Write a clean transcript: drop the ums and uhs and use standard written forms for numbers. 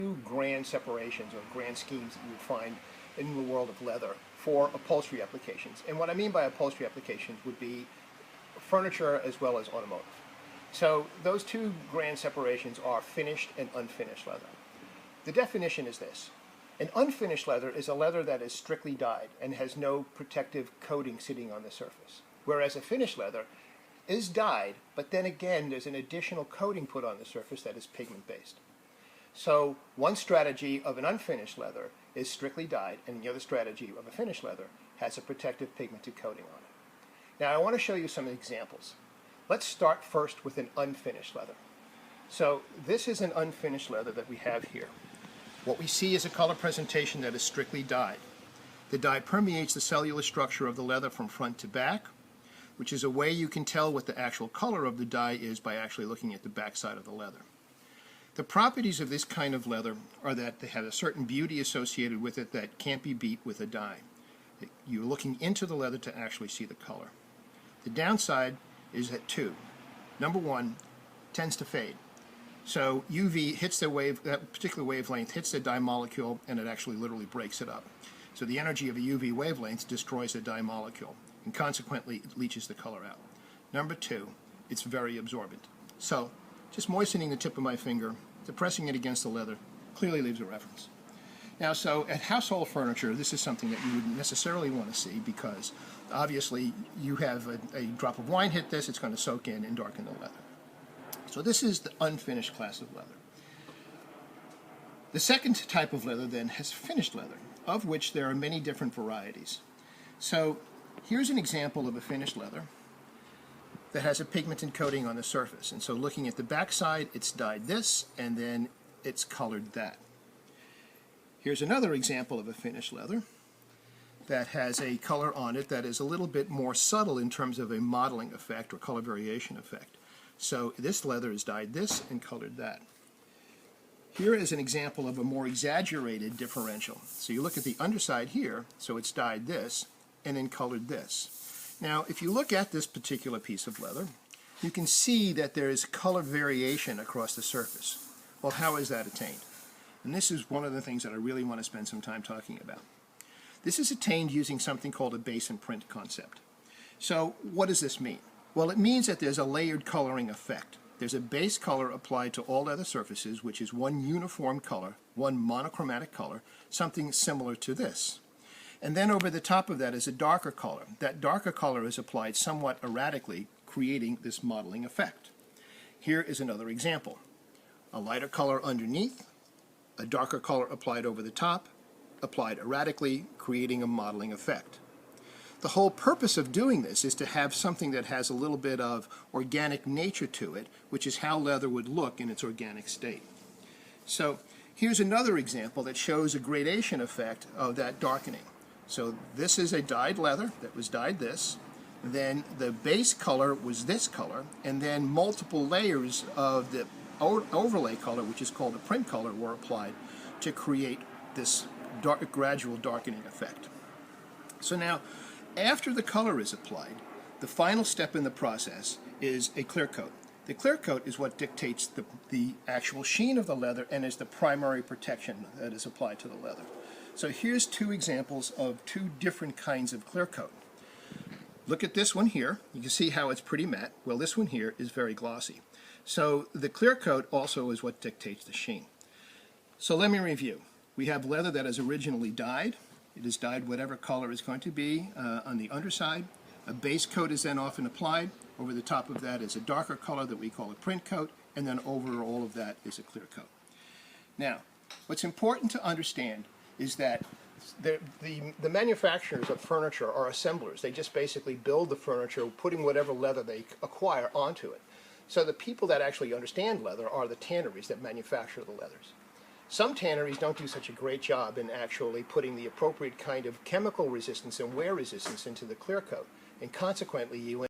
two grand separations or grand schemes that you would find in the world of leather for upholstery applications. And what I mean by upholstery applications would be furniture as well as automotive. So those two grand separations are finished and unfinished leather. The definition is this. An unfinished leather is a leather that is strictly dyed and has no protective coating sitting on the surface. Whereas a finished leather is dyed, but then again there's an additional coating put on the surface that is pigment-based. So one strategy of an unfinished leather is strictly dyed, and the other strategy of a finished leather has a protective pigmented coating on it. Now I want to show you some examples. Let's start first with an unfinished leather. So this is an unfinished leather that we have here. What we see is a color presentation that is strictly dyed. The dye permeates the cellular structure of the leather from front to back, which is a way you can tell what the actual color of the dye is by actually looking at the back side of the leather. The properties of this kind of leather are that they have a certain beauty associated with it that can't be beat with a dye. You're looking into the leather to actually see the color. The downside is that number one, tends to fade. So UV hits the wave, that particular wavelength hits the dye molecule, and it actually literally breaks it up. So the energy of a UV wavelength destroys the dye molecule, and consequently it leaches the color out. Number two, it's very absorbent. So just moistening the tip of my finger, depressing it against the leather, clearly leaves a reference. Now, so at household furniture, this is something that you wouldn't necessarily want to see because obviously you have a drop of wine hit this, it's going to soak in and darken the leather. So this is the unfinished class of leather. The second type of leather then has finished leather, of which there are many different varieties. So here's an example of a finished leather that has a pigmented coating on the surface. And so looking at the back side, it's dyed this, and then it's colored that. Here's another example of a finished leather that has a color on it that is a little bit more subtle in terms of a modeling effect or color variation effect. So this leather is dyed this and colored that. Here is an example of a more exaggerated differential. So you look at the underside here, so it's dyed this and then colored this. Now if you look at this particular piece of leather, you can see that there is color variation across the surface. Well, how is that attained? And this is one of the things that I really want to spend some time talking about. This is attained using something called a base and print concept. So what does this mean? Well, it means that there's a layered coloring effect. There's a base color applied to all leather surfaces, which is one uniform color, one monochromatic color, something similar to this. And then over the top of that is a darker color. That darker color is applied somewhat erratically, creating this modeling effect. Here is another example. A lighter color underneath, a darker color applied over the top, applied erratically, creating a modeling effect. The whole purpose of doing this is to have something that has a little bit of organic nature to it, which is how leather would look in its organic state. So here's another example that shows a gradation effect of that darkening. So this is a dyed leather that was dyed this, then the base color was this color, and then multiple layers of the overlay color, which is called the print color, were applied to create this gradual darkening effect. So now, after the color is applied, the final step in the process is a clear coat. The clear coat is what dictates the actual sheen of the leather and is the primary protection that is applied to the leather. So here's two examples of two different kinds of clear coat. Look at this one here. You can see how it's pretty matte. Well, this one here is very glossy. So the clear coat also is what dictates the sheen. So let me review. We have leather that is originally dyed. It is dyed whatever color is going to be on the underside. A base coat is then often applied. Over the top of that is a darker color that we call a print coat, and then over all of that is a clear coat. Now, what's important to understand is that the manufacturers of furniture are assemblers. They just basically build the furniture, putting whatever leather they acquire onto it. So the people that actually understand leather are the tanneries that manufacture the leathers. Some tanneries don't do such a great job in actually putting the appropriate kind of chemical resistance and wear resistance into the clear coat, and consequently you